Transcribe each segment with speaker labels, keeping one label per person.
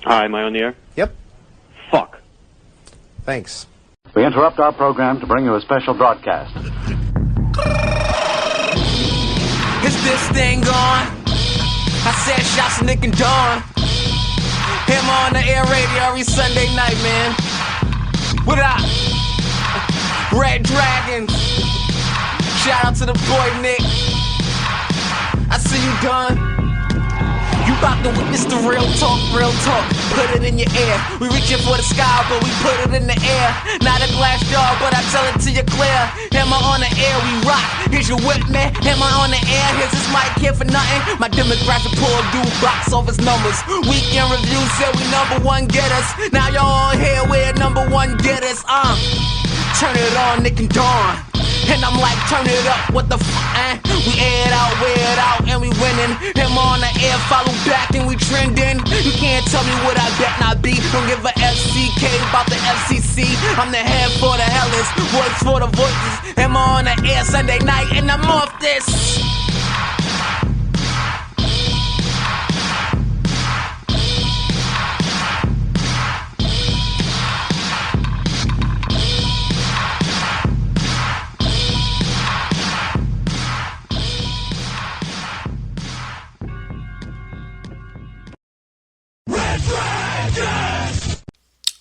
Speaker 1: Hi, am I on the air?
Speaker 2: Yep.
Speaker 1: Fuck.
Speaker 2: Thanks.
Speaker 3: We interrupt our program to bring you a special broadcast.
Speaker 4: Is this thing on? I said shots to Nick and Dawn. Him on the air radio every Sunday night, man. What up? Red Dragons. Shout out to the boy Nick. I see you done. You about to witness the real talk, real talk. Put it in your ear. We reaching for the sky, but we put it in the air. Not a glass jar, but I tell it to you clear. Hammer on the air, we rock. Here's your whip, man. Hammer on the air. Here's this mic here for nothing. My demographic poor do box office numbers. Weekend review said we #1 getters. Now y'all all here, we're #1 getters. Turn it on, Nick and Dawn. And I'm like, turn it up, what the fuck, We air it out, wear it out, and we winning. Him on the air, follow back, and we trending. You can't tell me what I bet not be. Don't give a FCK about the FCC. I'm the head for the hellas, voice for the voices. Him on the air Sunday night, and I'm off this.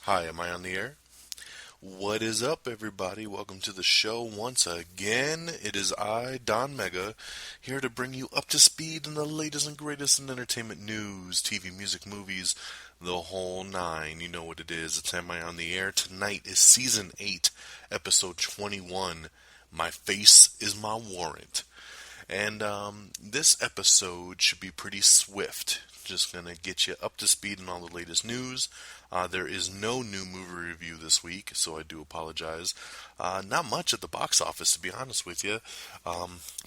Speaker 5: Hi, am I on the air? What is up, everybody? Welcome to the show once again. It is I, Don Mega, here to bring you up to speed in the latest and greatest in entertainment news, TV, music, movies, the whole nine. You know what it is. It's Am I on the Air? Tonight is Season 8, Episode 21, My Face Is My Warrant. And this episode should be pretty swift. Just going to get you up to speed in all the latest news. There is no new movie review this week, so I do apologize. Not much at the box office, to be honest with you.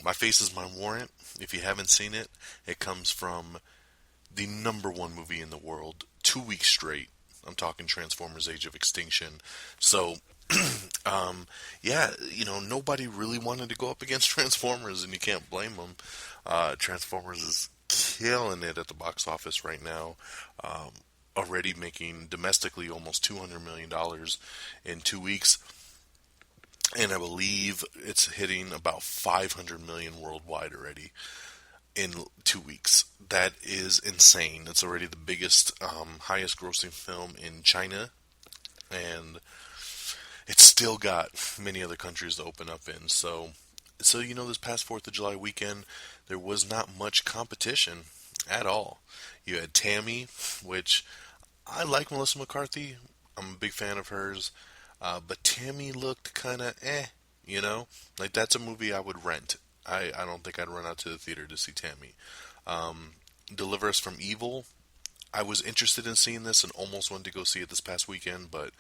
Speaker 5: My Face Is My Warrant. If you haven't seen it, it comes from the #1 movie in the world, 2 weeks straight. I'm talking Transformers: Age of Extinction. So, yeah, nobody really wanted to go up against Transformers, and you can't blame them. Transformers is killing it at the box office right now. Already making domestically almost $200 million in 2 weeks. And I believe it's hitting about $500 million worldwide already in 2 weeks. That is insane. It's already the biggest, highest grossing film in China. And it's still got many other countries to open up in. So this past 4th of July weekend, there was not much competition at all. You had Tammy, which I like Melissa McCarthy. I'm a big fan of hers. But Tammy looked kind of Like, that's a movie I would rent. I don't think I'd run out to the theater to see Tammy. Deliver Us from Evil. I was interested in seeing this and almost wanted to go see it this past weekend, but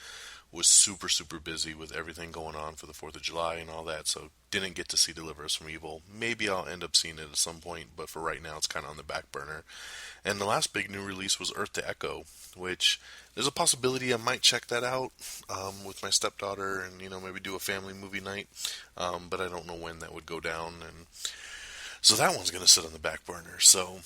Speaker 5: was super, super busy with everything going on for the 4th of July and all that, so didn't get to see Deliver Us from Evil. Maybe I'll end up seeing it at some point, but for right now it's kind of on the back burner. And the last big new release was Earth to Echo, which there's a possibility I might check that out with my stepdaughter and, maybe do a family movie night, but I don't know when that would go down, and so that one's going to sit on the back burner. So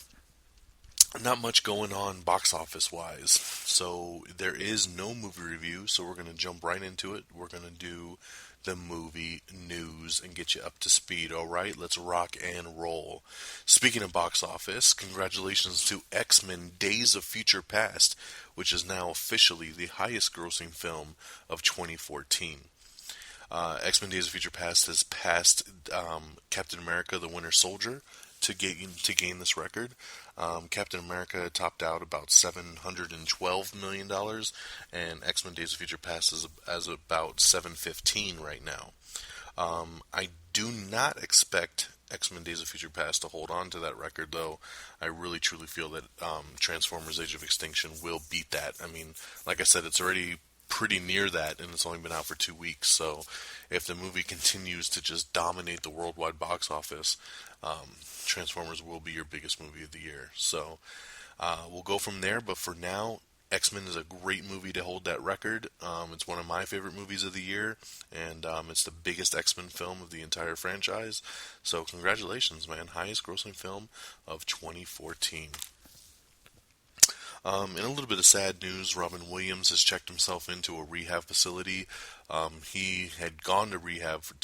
Speaker 5: not much going on box office wise. So there is no movie review, so we're going to jump right into it. We're going to do the movie news and get you up to speed. Alright, let's rock and roll. Speaking of box office, congratulations to X-Men Days of Future Past, which is now officially the highest grossing film of 2014. X-Men Days of Future Past has passed Captain America the Winter Soldier to gain this record. Captain America topped out about $712 million, and X-Men Days of Future Past is about $715 right now. I do not expect X-Men Days of Future Past to hold on to that record, though. I really truly feel that Transformers: Age of Extinction will beat that. I mean, like I said, it's already pretty near that, and it's only been out for 2 weeks, so if the movie continues to just dominate the worldwide box office, Transformers will be your biggest movie of the year. So we'll go from there, but for now, X-Men is a great movie to hold that record. It's one of my favorite movies of the year, and it's the biggest X-Men film of the entire franchise. So congratulations, man. Highest grossing film of 2014. In a little bit of sad news, Robin Williams has checked himself into a rehab facility. He had gone to rehab for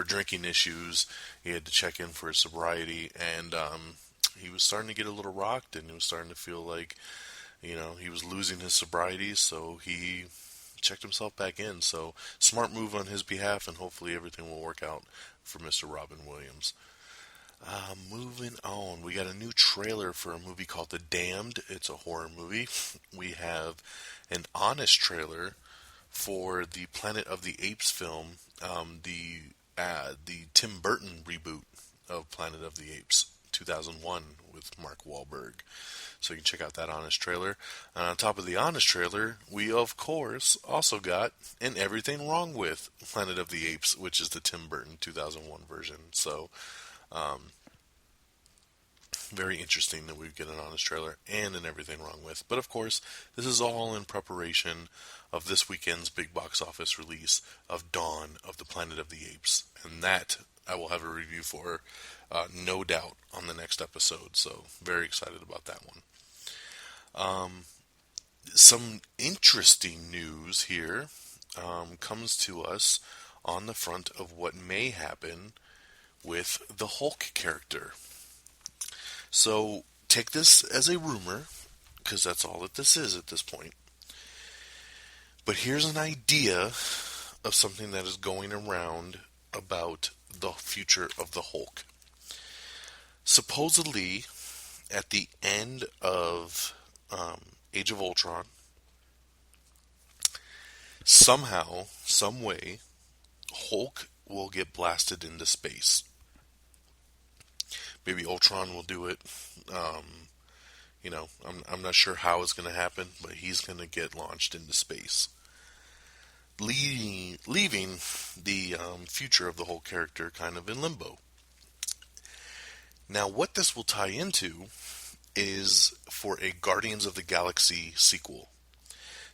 Speaker 5: drinking issues. He had to check in for his sobriety, and he was starting to get a little rocked, and he was starting to feel like, he was losing his sobriety, so he checked himself back in. So, smart move on his behalf, and hopefully everything will work out for Mr. Robin Williams. Moving on, we got a new trailer for a movie called The Damned. It's a horror movie. We have an honest trailer for the Planet of the Apes film, the Tim Burton reboot of Planet of the Apes, 2001, with Mark Wahlberg. So you can check out that honest trailer. And on top of the honest trailer, we of course also got an Everything Wrong With Planet of the Apes, which is the Tim Burton 2001 version. So very interesting that we get an honest trailer and an Everything Wrong With. But of course, this is all in preparation of this weekend's big box office release of Dawn of the Planet of the Apes. And that I will have a review for, no doubt, on the next episode. So very excited about that one. Some interesting news here comes to us on the front of what may happen with the Hulk character. So take this as a rumor, because that's all that this is at this point. But here's an idea of something that is going around about the future of the Hulk. Supposedly, at the end of Age of Ultron, somehow, some way, Hulk will get blasted into space. Maybe Ultron will do it. I'm not sure how it's going to happen, but he's going to get launched into space, leaving the future of the whole character kind of in limbo. Now, what this will tie into is for a Guardians of the Galaxy sequel.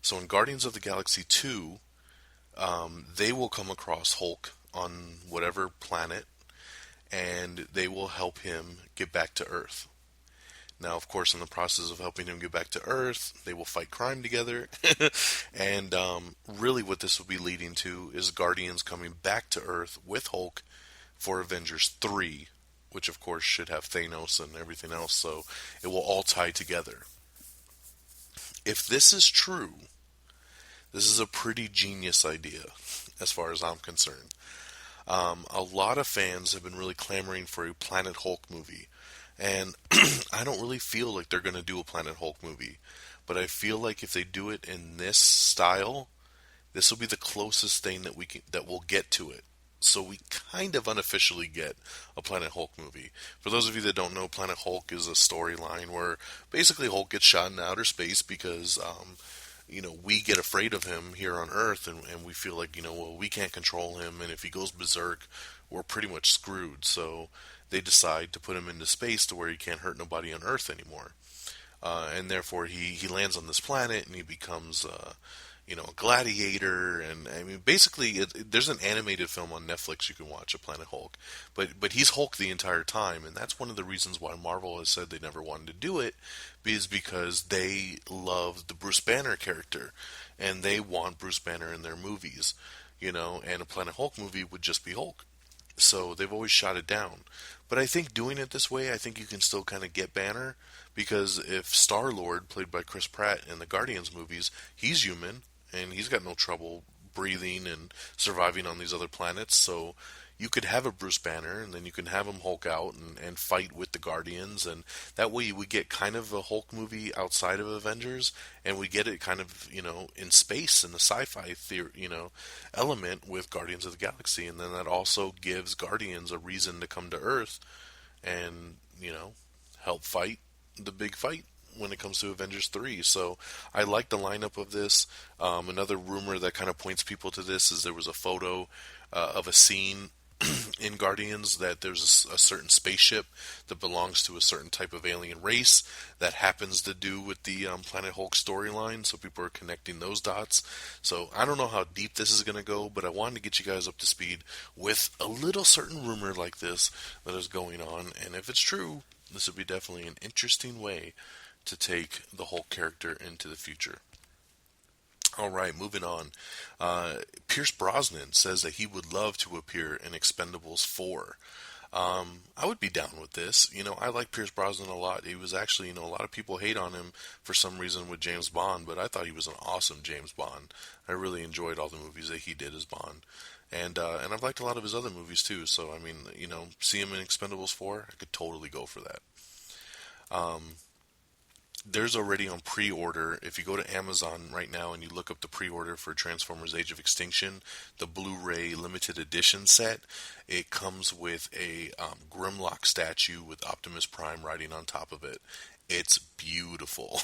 Speaker 5: So in Guardians of the Galaxy 2, they will come across Hulk on whatever planet, and they will help him get back to Earth. Now, of course, in the process of helping him get back to Earth, they will fight crime together. And really what this will be leading to is Guardians coming back to Earth with Hulk for Avengers 3, which of course should have Thanos and everything else, so it will all tie together. If this is true, this is a pretty genius idea, as far as I'm concerned. A lot of fans have been really clamoring for a Planet Hulk movie, and I don't really feel like they're going to do a Planet Hulk movie, but I feel like if they do it in this style, this will be the closest thing that we'll get to it. So we kind of unofficially get a Planet Hulk movie. For those of you that don't know, Planet Hulk is a storyline where basically Hulk gets shot in outer space because we get afraid of him here on Earth, and we feel like, we can't control him, and if he goes berserk, we're pretty much screwed. So they decide to put him into space to where he can't hurt nobody on Earth anymore. And therefore he lands on this planet, and he becomes, a gladiator. And I mean, basically, there's an animated film on Netflix you can watch of Planet Hulk. But he's Hulk the entire time, and that's one of the reasons why Marvel has said they never wanted to do it, is because they love the Bruce Banner character, and they want Bruce Banner in their movies, and a Planet Hulk movie would just be Hulk. So they've always shot it down. But I think doing it this way, I think you can still kind of get Banner, because if Star-Lord, played by Chris Pratt in the Guardians movies, he's human, and he's got no trouble breathing and surviving on these other planets, so you could have a Bruce Banner, and then you can have him Hulk out and fight with the Guardians, and that way we get kind of a Hulk movie outside of Avengers, and we get it kind of, in space, in the sci-fi element with Guardians of the Galaxy, and then that also gives Guardians a reason to come to Earth and, help fight the big fight when it comes to Avengers 3. So I like the lineup of this. Another rumor that kind of points people to this is there was a photo of a scene in Guardians that there's a certain spaceship that belongs to a certain type of alien race that happens to do with the Planet Hulk storyline, so people are connecting those dots. So I don't know how deep this is going to go, but I wanted to get you guys up to speed with a little certain rumor like this that is going on, and if it's true, this would be definitely an interesting way to take the whole character into the future. All right, moving on. Pierce Brosnan says that he would love to appear in Expendables 4. I would be down with this. I like Pierce Brosnan a lot. He was actually, a lot of people hate on him for some reason with James Bond, but I thought he was an awesome James Bond. I really enjoyed all the movies that he did as Bond. And I've liked a lot of his other movies too. So, I mean, see him in Expendables 4, I could totally go for that. There's already on pre-order. If you go to Amazon right now and you look up the pre-order for Transformers Age of Extinction, the Blu-ray limited edition set, it comes with a Grimlock statue with Optimus Prime riding on top of it. It's beautiful.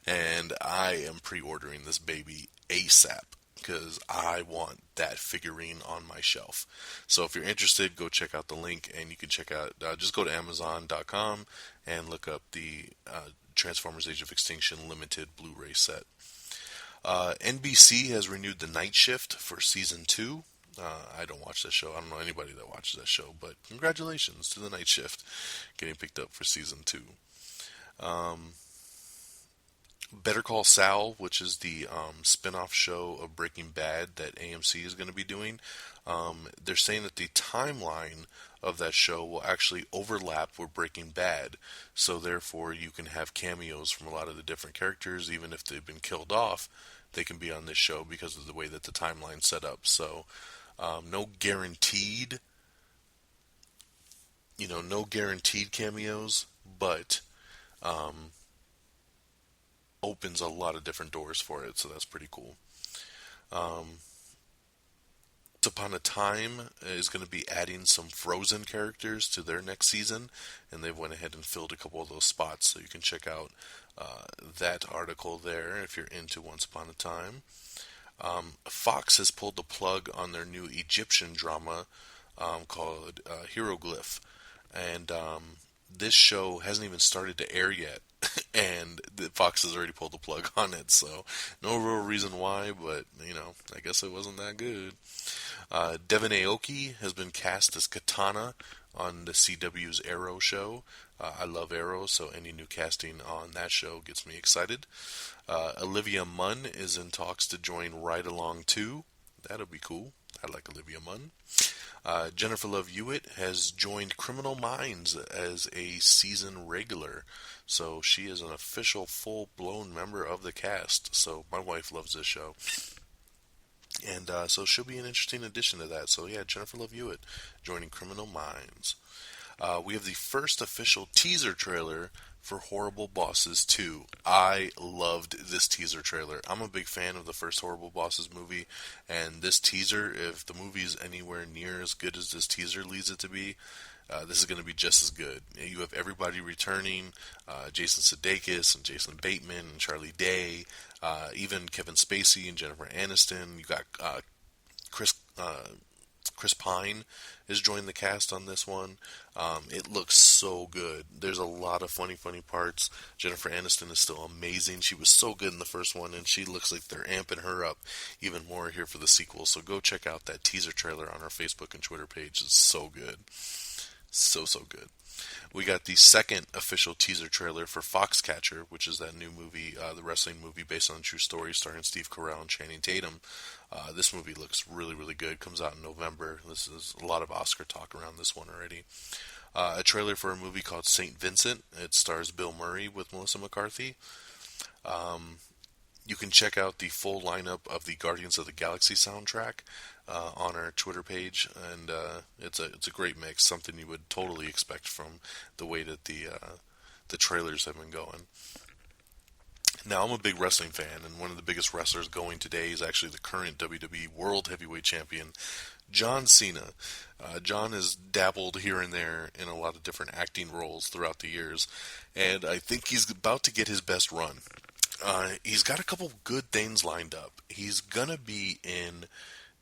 Speaker 5: And I am pre-ordering this baby ASAP because I want that figurine on my shelf. So if you're interested, go check out the link, and you can check out, just go to Amazon.com and look up the Transformers Age of Extinction limited Blu-ray set. NBC has renewed the night shift for season 2. I don't watch that show. I don't know anybody that watches that show, but congratulations to the night shift getting picked up for season 2. Better Call Saul, which is the spin-off show of Breaking Bad that AMC is going to be doing, they're saying that the timeline of that show will actually overlap with Breaking Bad, so therefore you can have cameos from a lot of the different characters. Even if they've been killed off, they can be on this show because of the way that the timeline's set up. So no guaranteed cameos, but opens a lot of different doors for it, so that's pretty cool. Once Upon a Time is going to be adding some Frozen characters to their next season, and they've went ahead and filled a couple of those spots, so you can check out that article there if you're into Once Upon a Time. Fox has pulled the plug on their new Egyptian drama called Hieroglyph, and this show hasn't even started to air yet, and Fox has already pulled the plug on it, so no real reason why, but, I guess it wasn't that good. Devin Aoki has been cast as Katana on the CW's Arrow show. I love Arrow, so any new casting on that show gets me excited. Olivia Munn is in talks to join Ride Along 2. That'll be cool. I like Olivia Munn. Jennifer Love Hewitt has joined Criminal Minds as a season regular. So she is an official full-blown member of the cast. So my wife loves this show. And so she'll be an interesting addition to that. So yeah, Jennifer Love Hewitt joining Criminal Minds. We have the first official teaser trailer for Horrible Bosses 2. I loved this teaser trailer. I'm a big fan of the first Horrible Bosses movie, and this teaser, if the movie's anywhere near as good as this teaser leads it to be, this is going to be just as good. You have everybody returning, Jason Sudeikis and Jason Bateman and Charlie Day, even Kevin Spacey and Jennifer Aniston. You got Chris Pine has joined the cast on this one. It looks so good. There's a lot of funny parts. Jennifer Aniston is still amazing. She was so good in the first one, and she looks like they're amping her up even more here for the sequel. So go check out that teaser trailer on our Facebook and Twitter page. It's so good. So good. We got the second official teaser trailer for Foxcatcher, which is that new movie, the wrestling movie based on a true story starring Steve Carell and Channing Tatum. This movie looks really good. Comes out in November. This is a lot of Oscar talk around this one already. A trailer for a movie called St. Vincent. It stars Bill Murray with Melissa McCarthy. You can check out the full lineup of the Guardians of the Galaxy soundtrack on our Twitter page, and it's a great mix, something you would totally expect from the way that the trailers have been going. Now, I'm a big wrestling fan, and one of the biggest wrestlers going today is actually the current WWE World Heavyweight Champion, John Cena. John has dabbled here and there in a lot of different acting roles throughout the years, and I think he's about to get his best run. He's got a couple good things lined up. He's gonna be in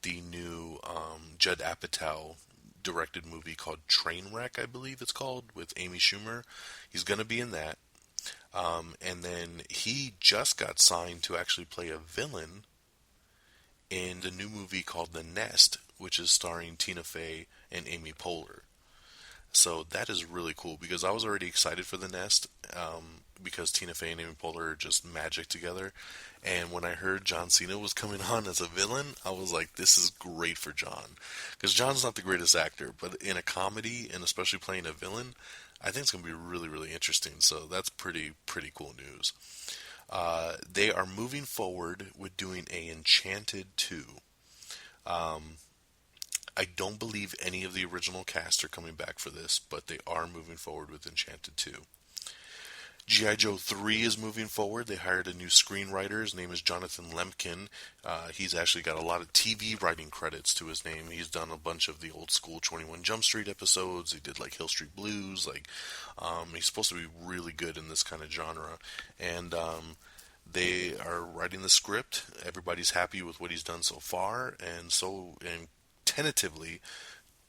Speaker 5: the new Judd Apatow directed movie called Trainwreck, I believe it's called, with Amy Schumer. He's gonna be in that. And then he just got signed to actually play a villain in the new movie called The Nest, which is starring Tina Fey and Amy Poehler. So that is really cool, because I was already excited for The Nest, because Tina Fey and Amy Poehler are just magic together. And when I heard John Cena was coming on as a villain, I was like, this is great for John. Because John's not the greatest actor, but in a comedy, and especially playing a villain, I think it's going to be really, really interesting. So that's pretty cool news. They are moving forward with doing a Enchanted 2. I don't believe any of the original cast are coming back for this, but they are moving forward with Enchanted 2. G.I. Joe 3 is moving forward. They hired a new screenwriter. His name is Jonathan Lemkin. He's actually got a lot of TV writing credits to his name. He's done a bunch of the old school 21 Jump Street episodes. He did like Hill Street Blues. He's supposed to be really good in this kind of genre. And they are writing the script. Everybody's happy with what he's done so far. And tentatively,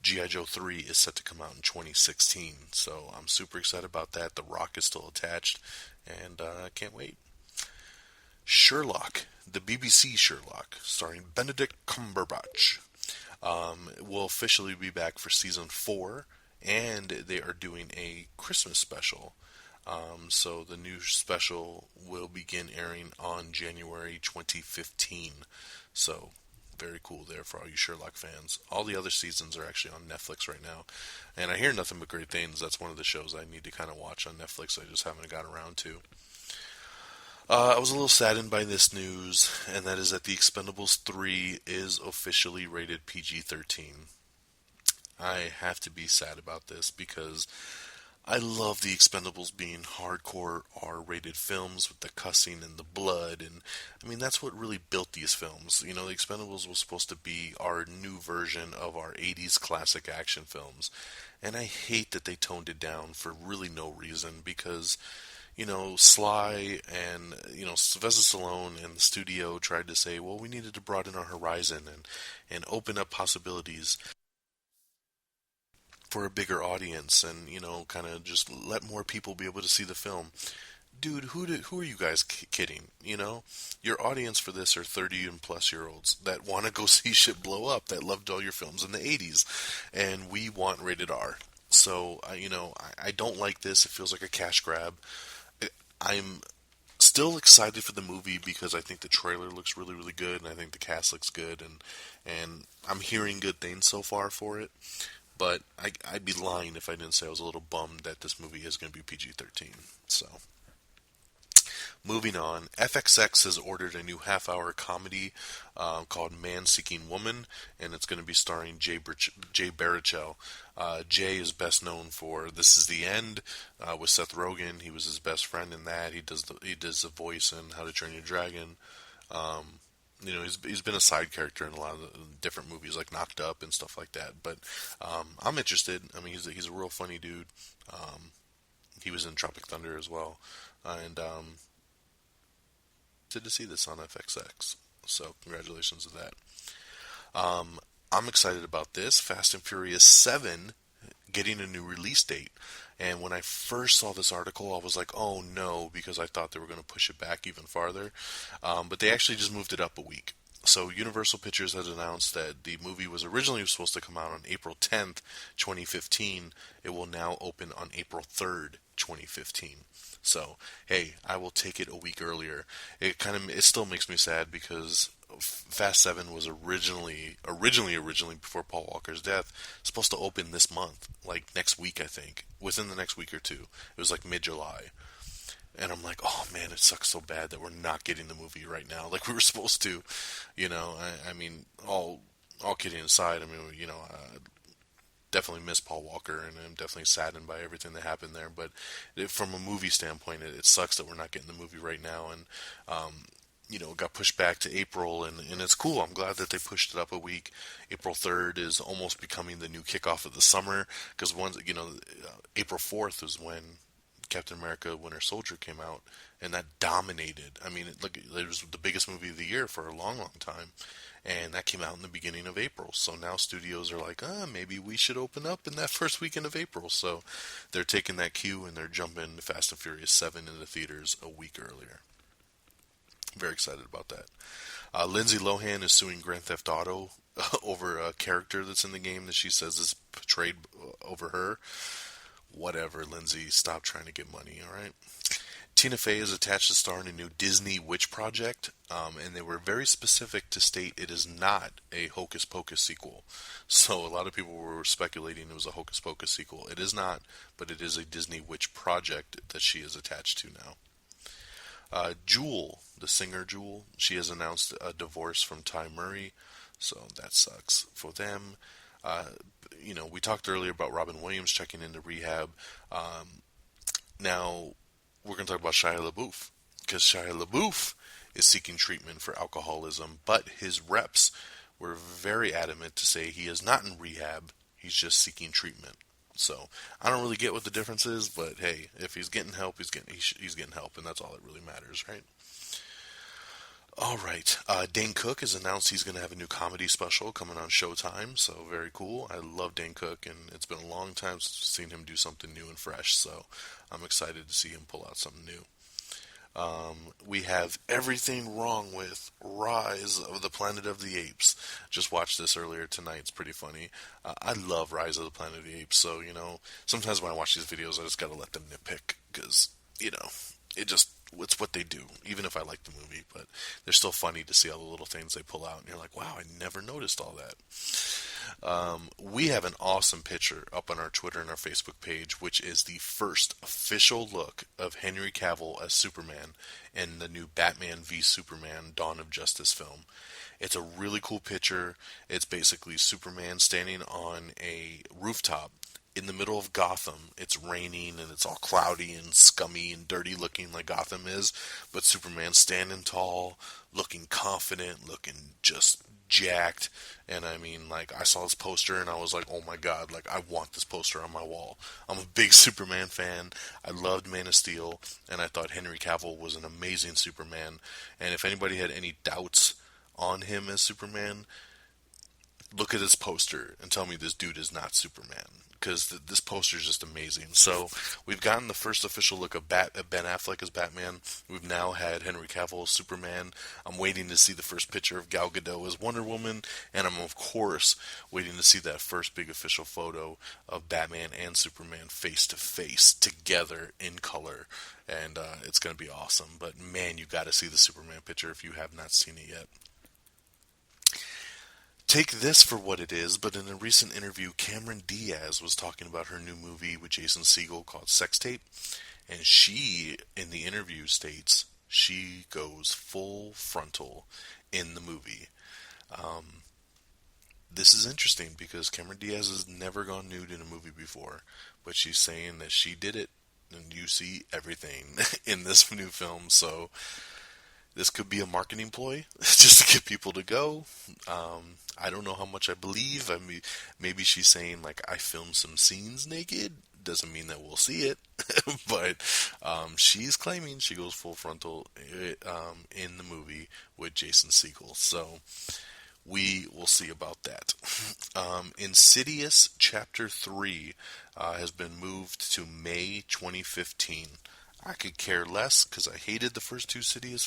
Speaker 5: G.I. Joe 3 is set to come out in 2016, so I'm super excited about that. The Rock is still attached, and I can't wait. Sherlock, the BBC Sherlock, starring Benedict Cumberbatch, will officially be back for season 4, and they are doing a Christmas special. So the new special will begin airing on January 2015. So very cool there for all you Sherlock fans. All the other seasons are actually on Netflix right now, and I hear nothing but great things. That's one of the shows I need to kind of watch on Netflix. I just haven't got around to. I was a little saddened by this news, and that is that The Expendables 3 is officially rated PG-13. I have to be sad about this because I love The Expendables being hardcore R-rated films with the cussing and the blood, and I mean that's what really built these films. You know, The Expendables was supposed to be our new version of our 80s classic action films, and I hate that they toned it down for really no reason because, you know, Sly and, you know, Sylvester Stallone and the studio tried to say, well, we needed to broaden our horizon and open up possibilities for a bigger audience, and, you know, kind of just let more people be able to see the film. Dude, who are you guys kidding? You know, your audience for this are 30 and plus year olds that want to go see shit blow up, that loved all your films in the 80s, and we want rated R. So, I don't like this. It feels like a cash grab. I'm still excited for the movie because I think the trailer looks really, really good, and I think the cast looks good, and I'm hearing good things so far for it. But I'd be lying if I didn't say I was a little bummed that this movie is going to be PG-13. So, moving on, FXX has ordered a new half-hour comedy called Man Seeking Woman, and it's going to be starring Jay Baruchel. Jay is best known for This Is the End with Seth Rogen. He was his best friend in that. He does the voice in How to Train Your Dragon. You know, he's been a side character in a lot of the different movies, like Knocked Up and stuff like that. But I'm interested. I mean, he's a real funny dude. He was in Tropic Thunder as well, and good to see this on FXX. So congratulations to that. I'm excited about this. Fast and Furious 7 getting a new release date. And when I first saw this article, I was like, oh no, because I thought they were going to push it back even farther. But they actually just moved it up a week. So Universal Pictures has announced that the movie was originally supposed to come out on April 10th, 2015. It will now open on April 3rd, 2015. So, hey, I will take it a week earlier. It still makes me sad because Fast 7 was originally before Paul Walker's death, supposed to open this month, like next week, I think, within the next week or two. It was like mid-July. And I'm like, oh man, it sucks so bad that we're not getting the movie right now, like we were supposed to. You know, I mean, all kidding aside, I mean, you know, definitely miss Paul Walker, and I'm definitely saddened by everything that happened there. But from a movie standpoint, it sucks that we're not getting the movie right now, and you know, it got pushed back to April, and it's cool. I'm glad that they pushed it up a week. April 3rd is almost becoming the new kickoff of the summer, because April 4th is when Captain America Winter Soldier came out, and that dominated. I mean, it was the biggest movie of the year for a long, long time, and that came out in the beginning of April. So now studios are like, maybe we should open up in that first weekend of April. So they're taking that cue, and they're jumping Fast and Furious 7 into theaters a week earlier. Very excited about that. Lindsay Lohan is suing Grand Theft Auto over a character that's in the game that she says is portrayed over her. Whatever, Lindsay, stop trying to get money, alright? Tina Fey is attached to star in a new Disney witch project, and they were very specific to state it is not a Hocus Pocus sequel. So a lot of people were speculating it was a Hocus Pocus sequel. It is not, but it is a Disney witch project that she is attached to now. Jewel, the singer Jewel, she has announced a divorce from Ty Murray, so that sucks for them. We talked earlier about Robin Williams checking into rehab. Now, we're going to talk about Shia LaBeouf, because Shia LaBeouf is seeking treatment for alcoholism, but his reps were very adamant to say he is not in rehab, he's just seeking treatment. So, I don't really get what the difference is, but hey, if he's getting help, he's getting help, and that's all that really matters, right? Alright, Dane Cook has announced he's going to have a new comedy special coming on Showtime, so very cool. I love Dane Cook, and it's been a long time since I've seen him do something new and fresh, so I'm excited to see him pull out something new. We have Everything Wrong with Rise of the Planet of the Apes. Just watched this earlier tonight. It's pretty funny. I love Rise of the Planet of the Apes, so, sometimes when I watch these videos, I just gotta let them nitpick, because, it's what they do, even if I like the movie, but they're still funny to see all the little things they pull out, and you're like, wow, I never noticed all that. We have an awesome picture up on our Twitter and our Facebook page, which is the first official look of Henry Cavill as Superman in the new Batman v Superman Dawn of Justice film. It's a really cool picture. It's basically Superman standing on a rooftop in the middle of Gotham. It's raining and it's all cloudy and scummy and dirty looking like Gotham is, but Superman's standing tall, looking confident, looking just jacked. And I saw this poster and I was like, oh my god, I want this poster on my wall. I'm a big Superman fan. I loved Man of Steel, and I thought Henry Cavill was an amazing Superman. And if anybody had any doubts on him as Superman, look at this poster and tell me this dude is not Superman, because this poster is just amazing. So we've gotten the first official look of Ben Affleck as Batman. We've now had Henry Cavill as Superman. I'm waiting to see the first picture of Gal Gadot as Wonder Woman, and I'm of course waiting to see that first big official photo of Batman and Superman face to face together in color, and it's going to be awesome. But man, you got to see the Superman picture if you have not seen it yet. Take this for what it is, but in a recent interview, Cameron Diaz was talking about her new movie with Jason Segel called Sex Tape, and she, in the interview, states she goes full frontal in the movie. This is interesting because Cameron Diaz has never gone nude in a movie before, but she's saying that she did it, and you see everything in this new film, so this could be a marketing ploy just to get people to go. I don't know how much I believe. Maybe she's saying, I filmed some scenes naked. Doesn't mean that we'll see it. But she's claiming she goes full frontal in the movie with Jason Segel. So we will see about that. Insidious Chapter 3 has been moved to May 2015. I could care less because I hated the first two Insidious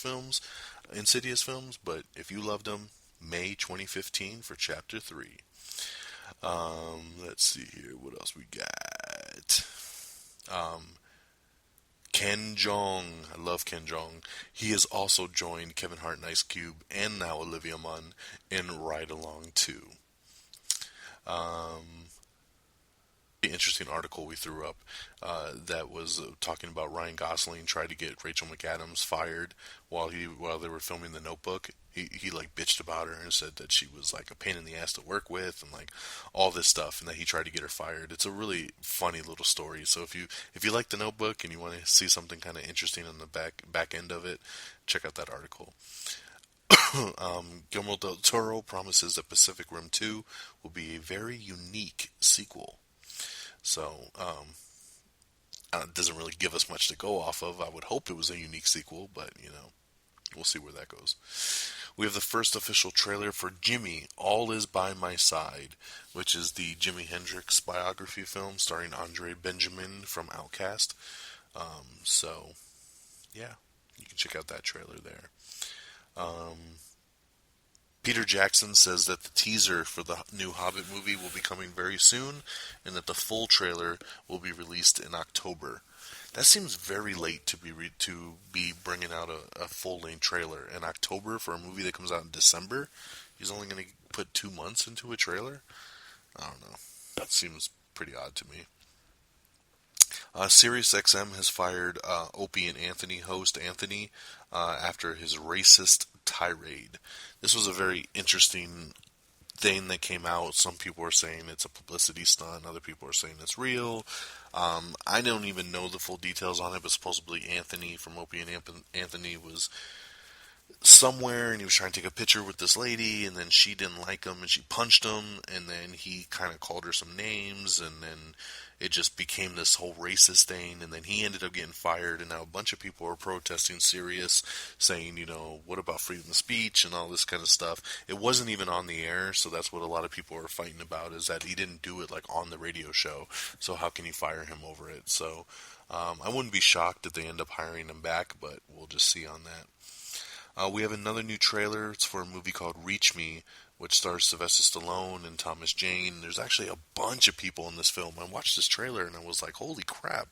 Speaker 5: films, but if you loved them, May 2015 for Chapter 3. Let's see here, what else we got? Ken Jeong, I love Ken Jeong. He has also joined Kevin Hart and Ice Cube, and now Olivia Munn, in Ride Along 2. Interesting article we threw up that was talking about Ryan Gosling tried to get Rachel McAdams fired while they were filming The Notebook. He bitched about her and said that she was a pain in the ass to work with and all this stuff, and that he tried to get her fired. It's a really funny little story. So if you like The Notebook and you want to see something kind of interesting on the back end of it, check out that article. Guillermo del Toro promises that Pacific Rim 2 will be a very unique sequel. So, it doesn't really give us much to go off of. I would hope it was a unique sequel, but, we'll see where that goes. We have the first official trailer for Jimmy, All Is By My Side, which is the Jimi Hendrix biography film starring Andre Benjamin from Outkast. So, yeah, you can check out that trailer there. Peter Jackson says that the teaser for the new Hobbit movie will be coming very soon, and that the full trailer will be released in October. That seems very late to be bringing out a full length trailer in October for a movie that comes out in December. He's only going to put 2 months into a trailer. I don't know. That seems pretty odd to me. SiriusXM has fired Opie and Anthony host Anthony after his racist tirade. This was a very interesting thing that came out. Some people are saying it's a publicity stunt. Other people are saying it's real. I don't even know the full details on it, but supposedly Anthony from Opie and Anthony was somewhere and he was trying to take a picture with this lady, and then she didn't like him and she punched him, and then he kind of called her some names, and then it just became this whole racist thing, and then he ended up getting fired, and now a bunch of people are protesting Sirius, saying, what about freedom of speech and all this kind of stuff. It wasn't even on the air, so that's what a lot of people are fighting about, is that he didn't do it like on the radio show, so how can you fire him over it? So I wouldn't be shocked if they end up hiring him back, but we'll just see on that. We have another new trailer. It's for a movie called Reach Me, which stars Sylvester Stallone and Thomas Jane. There's actually a bunch of people in this film. I watched this trailer and I was like, holy crap,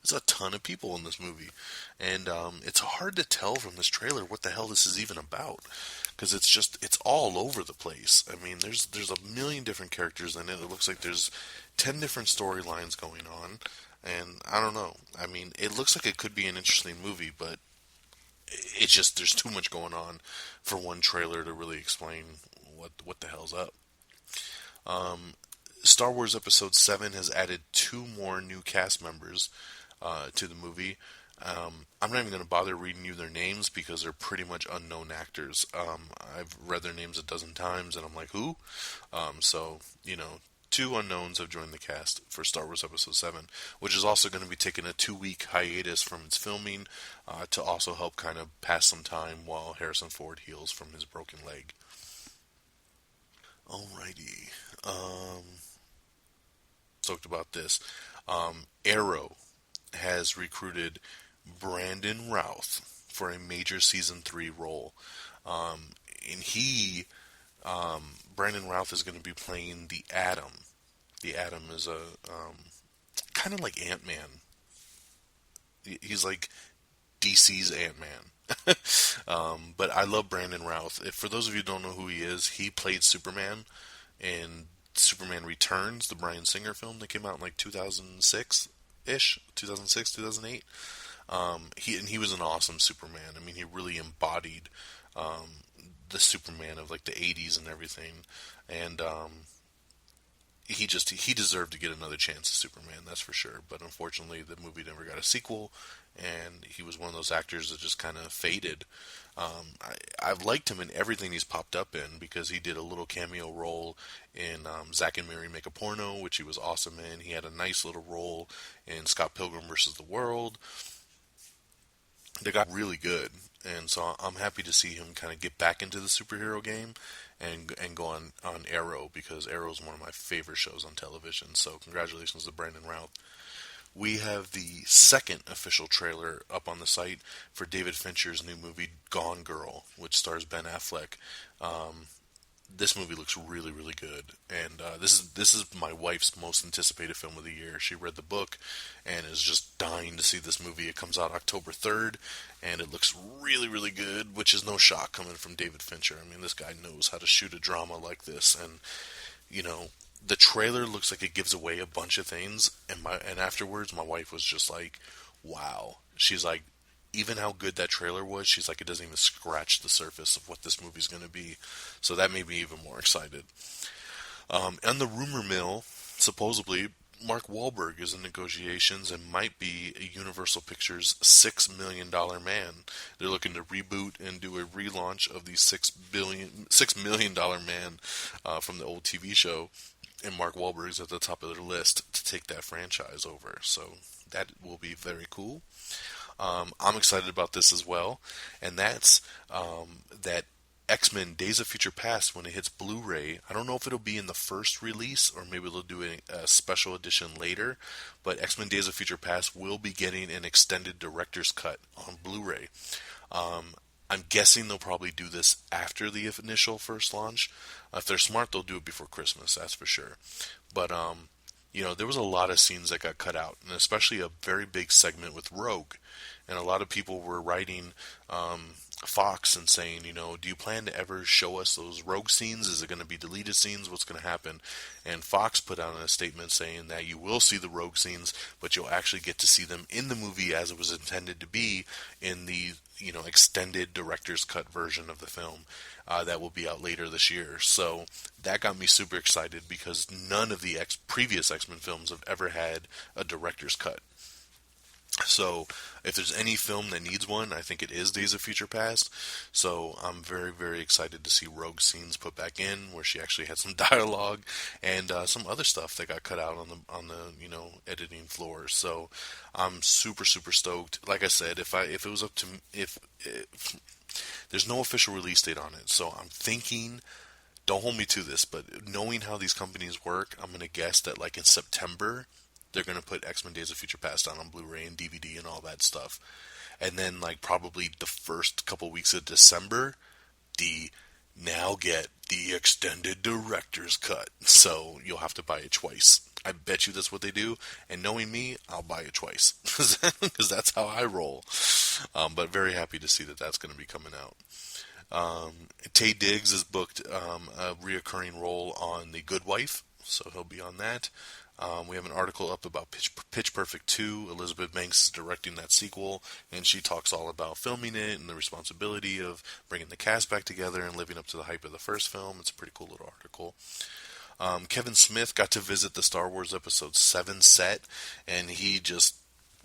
Speaker 5: there's a ton of people in this movie. And it's hard to tell from this trailer what the hell this is even about, because it's all over the place. I mean, there's a million different characters in it. It looks like there's 10 different storylines going on. And I don't know. I mean, it looks like it could be an interesting movie, but it's just, there's too much going on for one trailer to really explain what the hell's up. Star Wars Episode 7 has added 2 more new cast members to the movie. I'm not even going to bother reading you their names because they're pretty much unknown actors. I've read their names a dozen times and I'm like, who? So, 2 unknowns have joined the cast for Star Wars Episode 7, which is also going to be taking a 2-week hiatus from its filming to also help kind of pass some time while Harrison Ford heals from his broken leg. Alrighty. Talked about this. Arrow has recruited Brandon Routh for a major Season 3 role. And Brandon Routh is going to be playing the Atom. The Atom is a kind of like Ant-Man. He's like DC's Ant-Man. But I love Brandon Routh. For those of you who don't know who he is, he played Superman in Superman Returns, the Bryan Singer film that came out in like 2006-ish, 2006, 2008. He was an awesome Superman. I mean, he really embodied the Superman of like the 80s and everything. And he deserved to get another chance as Superman, that's for sure. But unfortunately, the movie never got a sequel, and he was one of those actors that just kind of faded. I've liked him in everything he's popped up in, because he did a little cameo role in Zack and Miri Make a Porno, which he was awesome in. He had a nice little role in Scott Pilgrim vs. the World. They got really good, and so I'm happy to see him kind of get back into the superhero game and go on Arrow, because Arrow is one of my favorite shows on television. So congratulations to Brandon Routh. We have the second official trailer up on the site for David Fincher's new movie Gone Girl, which stars Ben Affleck. This movie looks really, really good, and this is my wife's most anticipated film of the year. She read the book and is just dying to see this movie. It comes out October 3rd, and it looks really, really good, which is no shock coming from David Fincher. I mean, this guy knows how to shoot a drama like this, and the trailer looks like it gives away a bunch of things, and afterwards my wife was just like, wow. She's like, even how good that trailer was, she's like, it doesn't even scratch the surface of what this movie's going to be. So that made me even more excited. On the rumor mill, supposedly, Mark Wahlberg is in negotiations and might be a Universal Pictures $6 Million Man. They're looking to reboot and do a relaunch of the $6 Million Man from the old TV show. And Mark Wahlberg's at the top of their list to take that franchise over. So that will be very cool. I'm excited about this as well, and that's that X-Men Days of Future Past, when it hits Blu-ray. I don't know if it'll be in the first release, or maybe they'll do a special edition later, but X-Men Days of Future Past will be getting an extended director's cut on Blu-ray. I'm guessing they'll probably do this after the initial first launch. If they're smart, they'll do it before Christmas, that's for sure. But there was a lot of scenes that got cut out, and especially a very big segment with Rogue. And a lot of people were writing Fox and saying, do you plan to ever show us those Rogue scenes? Is it going to be deleted scenes? What's going to happen? And Fox put out a statement saying that you will see the Rogue scenes, but you'll actually get to see them in the movie as it was intended to be in the extended director's cut version of the film that will be out later this year. So that got me super excited because none of the previous X-Men films have ever had a director's cut. So if there's any film that needs one, I think it is Days of Future Past. So I'm very, very excited to see Rogue scenes put back in, where she actually had some dialogue and some other stuff that got cut out on the editing floor. So I'm super, super stoked. Like I said, if it was up to me, if there's no official release date on it, so I'm thinking. Don't hold me to this, but knowing how these companies work, I'm gonna guess that like in September, they're going to put X-Men Days of Future Past on Blu-ray and DVD and all that stuff. And then, like, probably the first couple weeks of December, now get the extended director's cut. So you'll have to buy it twice. I bet you that's what they do. And knowing me, I'll buy it twice. Because that's how I roll. But very happy to see that that's going to be coming out. Taye Diggs has booked a reoccurring role on The Good Wife. So he'll be on that. We have an article up about Pitch Perfect 2. Elizabeth Banks is directing that sequel, and she talks all about filming it and the responsibility of bringing the cast back together and living up to the hype of the first film. It's a pretty cool little article. Kevin Smith got to visit the Star Wars Episode 7 set, and he just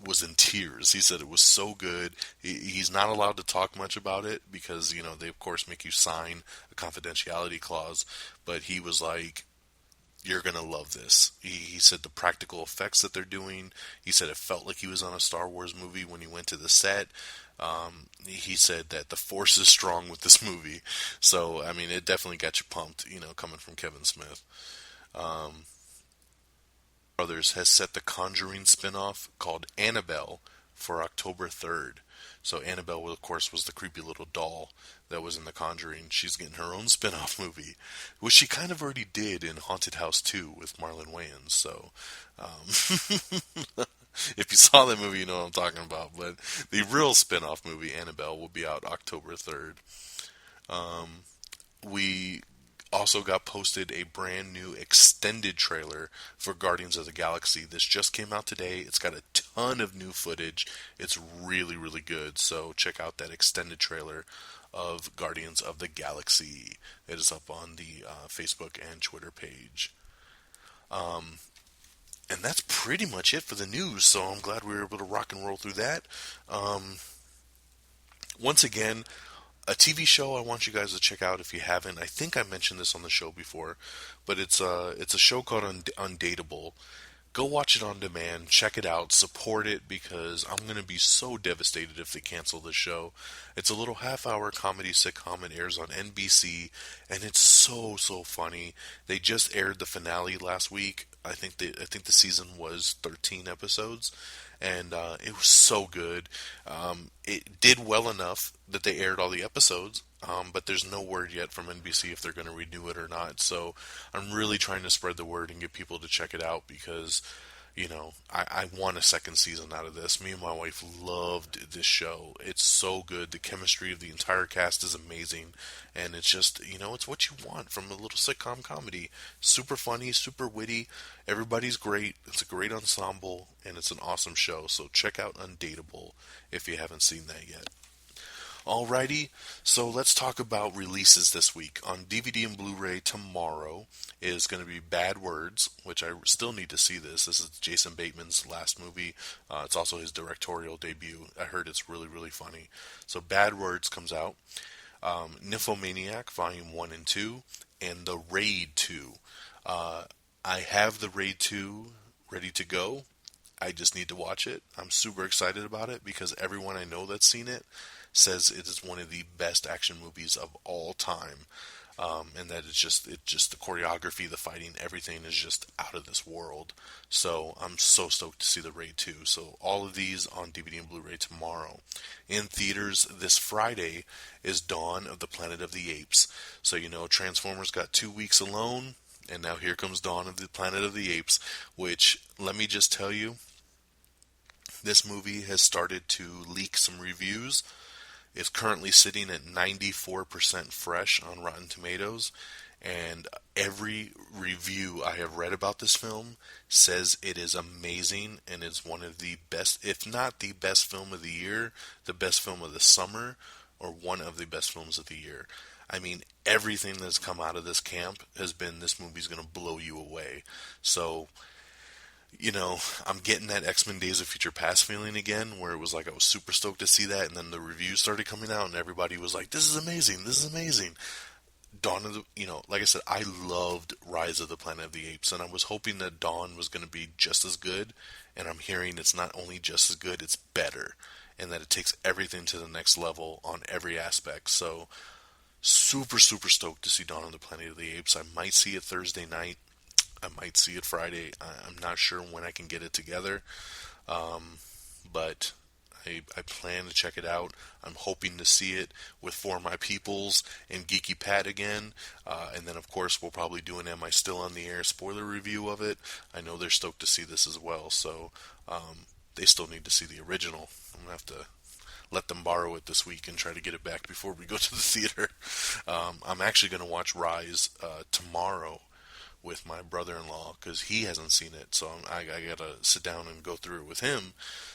Speaker 5: was in tears. He said it was so good. He's not allowed to talk much about it because, they of course make you sign a confidentiality clause, but he was like, you're going to love this. He said the practical effects that they're doing, he said it felt like he was on a Star Wars movie when he went to the set. He said that the force is strong with this movie. So, I mean, it definitely got you pumped, coming from Kevin Smith. Brothers has set the Conjuring spinoff called Annabelle for October 3rd. So Annabelle, of course, was the creepy little doll that was in The Conjuring. She's getting her own spin-off movie, which she kind of already did in Haunted House 2 with Marlon Wayans. So, if you saw that movie, you know what I'm talking about. But the real spin-off movie, Annabelle, will be out October 3rd. We also got posted a brand new extended trailer for Guardians of the Galaxy. This just came out today. It's got a ton of new footage. It's really, really good. So check out that extended trailer of Guardians of the Galaxy. It is up on the Facebook and Twitter page. And that's pretty much it for the news. So I'm glad we were able to rock and roll through that. Once again, a TV show I want you guys to check out if you haven't. I think I mentioned this on the show before, but it's a show called Undateable. Go watch it on demand, check it out, support it, because I'm going to be so devastated if they cancel this show. It's a little half-hour comedy sitcom. It airs on NBC, and it's so, so funny. They just aired the finale last week. I think the season was 13 episodes, and it was so good. It did well enough that they aired all the episodes, but there's no word yet from NBC if they're going to renew it or not. So I'm really trying to spread the word and get people to check it out because, I want a second season out of this. Me and my wife loved this show. It's so good. The chemistry of the entire cast is amazing. And it's just, it's what you want from a little sitcom comedy. Super funny, super witty. Everybody's great. It's a great ensemble, and it's an awesome show. So check out Undateable if you haven't seen that yet. Alrighty, so let's talk about releases this week. On DVD and Blu-ray tomorrow is going to be Bad Words, which I still need to see this. This is Jason Bateman's last movie. It's also his directorial debut. I heard it's really, really funny. So Bad Words comes out. Nymphomaniac, Volume 1 and 2, and The Raid 2. I have The Raid 2 ready to go. I just need to watch it. I'm super excited about it because everyone I know that's seen it says it is one of the best action movies of all time, and that it's just the choreography, the fighting, everything is just out of this world. So I'm so stoked to see The Raid 2. So all of these on DVD and Blu-ray tomorrow. In theaters this Friday is Dawn of the Planet of the Apes. So Transformers got 2 weeks alone. And now here comes Dawn of the Planet of the Apes, which, let me just tell you, this movie has started to leak some reviews. It's currently sitting at 94% fresh on Rotten Tomatoes, and every review I have read about this film says it is amazing and is one of the best, if not the best film of the year, the best film of the summer, or one of the best films of the year. I mean, everything that's come out of this camp has been, this movie's going to blow you away. So, I'm getting that X-Men Days of Future Past feeling again, where it was like I was super stoked to see that, and then the reviews started coming out, and everybody was like, this is amazing, this is amazing. Dawn of the, like I said, I loved Rise of the Planet of the Apes, and I was hoping that Dawn was going to be just as good, and I'm hearing it's not only just as good, it's better, and that it takes everything to the next level on every aspect. So, super, super stoked to see Dawn of the Planet of the Apes. I might see it Thursday night. I might see it Friday. I'm not sure when I can get it together, but I plan to check it out. I'm hoping to see it with For My Peoples and Geeky Pat again, and then of course we'll probably do an Am I Still on the Air spoiler review of it. I know they're stoked to see this as well, so they still need to see the original. I'm going to have to let them borrow it this week and try to get it back before we go to the theater. I'm actually going to watch Rise tomorrow with my brother-in-law because he hasn't seen it, so I gotta sit down and go through it with him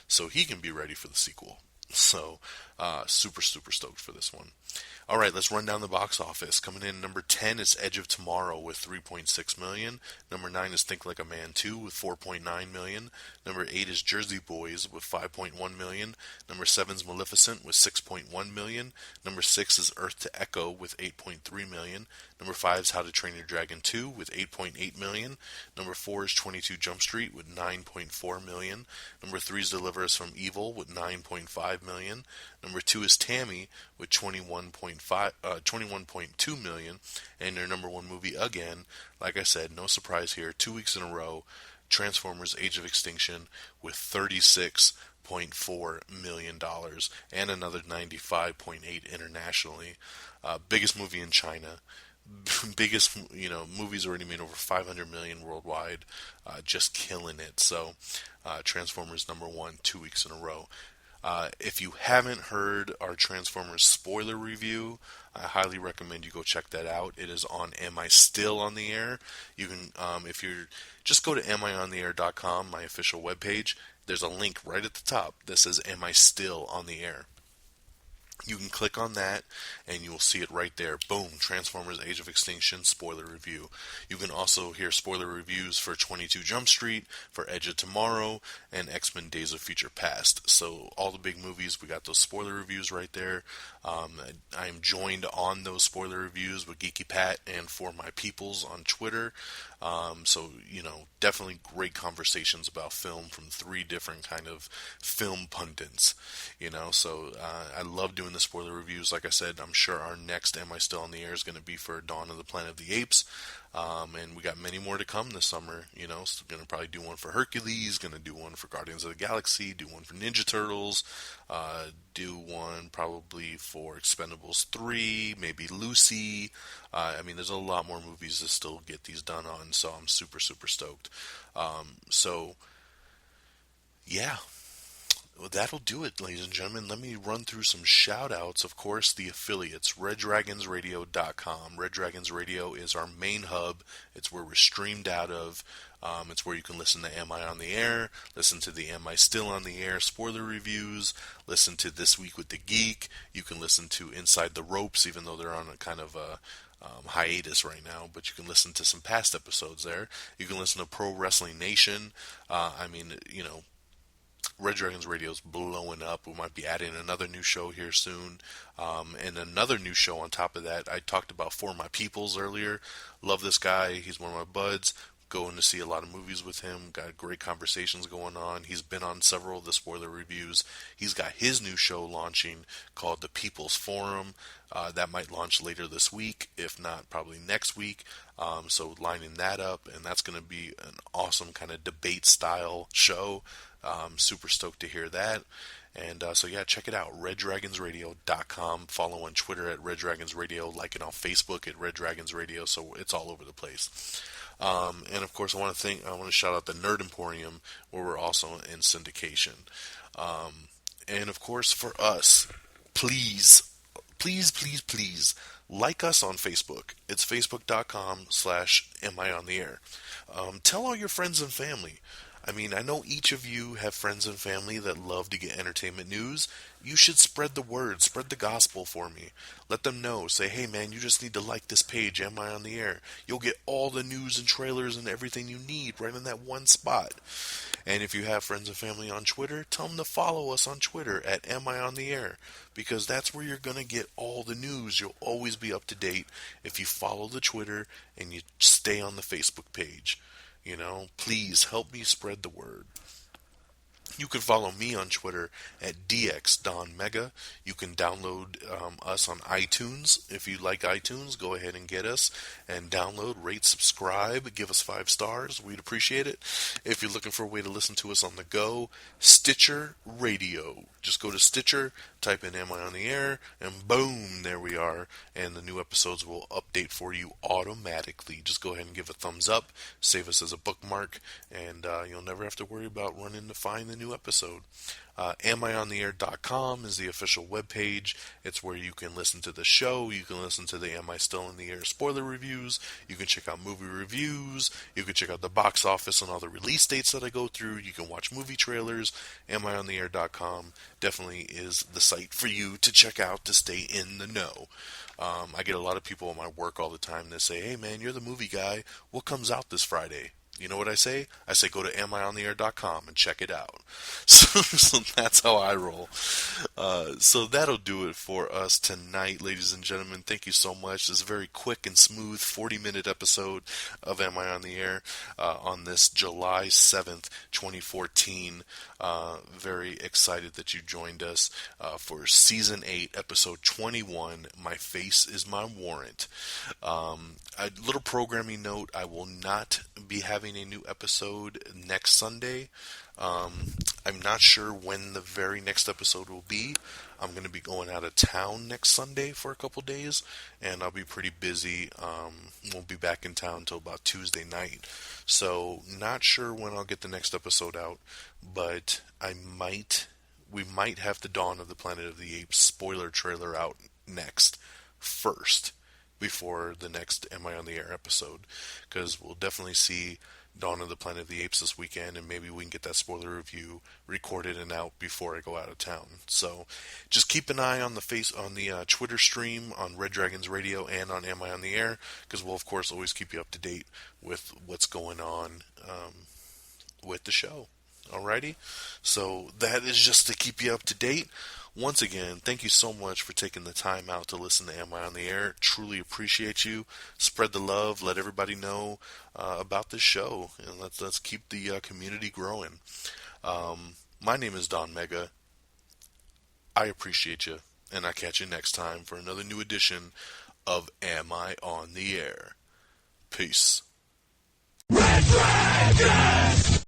Speaker 5: so he can be ready for the sequel. So super, super stoked for this one. All right, let's run down the box office. Coming in number 10 is Edge of Tomorrow with 3.6 million. Number 9 is Think Like a Man 2 with 4.9 million. Number 8 is Jersey Boys with 5.1 million. Number 7 is Maleficent with 6.1 million. Number 6 is Earth to Echo with 8.3 million. Number 5 is How to Train Your Dragon 2 with 8.8 million. Number 4 is 22 Jump Street with 9.4 million. Number 3 is Deliver Us from Evil with 9.5 million. Number 2 is Tammy with 21.2 million, and their number one movie again, like I said, no surprise here, 2 weeks in a row, Transformers: Age of Extinction with $36.4 million and another 95.8 internationally. Biggest movie in China. Biggest, movies already made over 500 million worldwide, just killing it. So, Transformers number one, 2 weeks in a row. If you haven't heard our Transformers spoiler review, I highly recommend you go check that out. It is on Am I Still on the Air? You can, if you're, just go to amiontheair.com, my official webpage. There's a link right at the top that says Am I Still on the Air? You can click on that and you will see it right there. Boom, Transformers Age of Extinction spoiler review. You can also hear spoiler reviews for 22 Jump Street, for Edge of Tomorrow, and X-Men Days of Future Past. So all the big movies, we got those spoiler reviews right there. I'm joined on those spoiler reviews with Geeky Pat and For My Peoples on Twitter. So, definitely great conversations about film from 3 different kind of film pundits, so I love doing the spoiler reviews. Like I said, I'm sure our next Am I Still on the Air is going to be for Dawn of the Planet of the Apes, and we got many more to come this summer, so going to probably do one for Hercules, going to do one for Guardians of the Galaxy, do one for Ninja Turtles, do one probably for Expendables 3, maybe Lucy. There's a lot more movies to still get these done on, so I'm super, super stoked. Yeah. Well, that'll do it, ladies and gentlemen. Let me run through some shout-outs. Of course, the affiliates, RedDragonsRadio.com. Red Dragons Radio is our main hub. It's where we're streamed out of. It's where you can listen to Am I on the Air, listen to the Am I Still on the Air spoiler reviews, listen to This Week with the Geek. You can listen to Inside the Ropes, even though they're on a kind of a hiatus right now, but you can listen to some past episodes there. You can listen to Pro Wrestling Nation. Red Dragons Radio is blowing up. We might be adding another new show here soon. And another new show on top of that. I talked about For My Peoples earlier. Love this guy. He's one of my buds. Going to see a lot of movies with him. Got great conversations going on. He's been on several of the spoiler reviews. He's got his new show launching called The People's Forum. That might launch later this week, if not probably next week. So lining that up, and that's going to be an awesome kind of debate style show. Super stoked to hear that. And so yeah, check it out, reddragonsradio.com. Follow on Twitter at Red Dragons Radio, like it on Facebook at Red Dragons Radio, so it's all over the place. And of course, I want to shout out the Nerd Emporium, where we're also in syndication. And of course, for us, please, like us on Facebook. It's facebook.com/Am I on the Air. Tell all your friends and family. I mean, I know each of you have friends and family that love to get entertainment news. You should spread the word, spread the gospel for me. Let them know. Say, hey man, you just need to like this page, Am I on the Air? You'll get all the news and trailers and everything you need right in that one spot. And if you have friends and family on Twitter, tell them to follow us on Twitter at Am I on the Air? Because that's where you're going to get all the news. You'll always be up to date if you follow the Twitter and you stay on the Facebook page. You know, please help me spread the word. You can follow me on Twitter at DXDonMega. You can download us on iTunes. If you like iTunes, go ahead and get us and download, rate, subscribe, give us 5 stars. We'd appreciate it. If you're looking for a way to listen to us on the go, Stitcher Radio. Just go to Stitcher, type in Am I on the Air, and boom, there we are. And the new episodes will update for you automatically. Just go ahead and give a thumbs up, save us as a bookmark, and you'll never have to worry about running to find the new episode. AmIOnTheAir.com is the official webpage. It's where you can listen to the show. You can listen to the Am I Still in the Air spoiler reviews. You can check out movie reviews. You can check out the box office and all the release dates that I go through. You can watch movie trailers. AmIOnTheAir.com definitely is the site for you to check out to stay in the know. I get a lot of people at my work all the time that say, hey man, you're the movie guy. What comes out this Friday? You know what I say? I say go to amiontheair.com and check it out. So that's how I roll. So that'll do it for us tonight, ladies and gentlemen. Thank you so much. This is a very quick and smooth 40-minute episode of Am I on the Air on this July 7th, 2014. Very excited that you joined us for Season 8, Episode 21, My Face Is My Warrant. A little programming note, I will not be having a new episode next Sunday. I'm not sure when the very next episode will be. I'm going to be going out of town next Sunday for a couple days, and I'll be pretty busy. Won't be back in town until about Tuesday night. So, not sure when I'll get the next episode out, but we might have the Dawn of the Planet of the Apes spoiler trailer out first, before the next Am I on the Air episode, because we'll definitely see Dawn of the Planet of the Apes this weekend, and maybe we can get that spoiler review recorded and out before I go out of town. So just keep an eye on the Twitter stream on Red Dragons Radio and on Am I on the Air, because we'll of course always keep you up to date with what's going on with the show. Alrighty, so that is just to keep you up to date. Once again, thank you so much for taking the time out to listen to Am I on the Air. Truly appreciate you. Spread the love. Let everybody know about this show, and let's keep the community growing. My name is Don Mega. I appreciate you, and I catch you next time for another new edition of Am I on the Air. Peace. Red Dragons!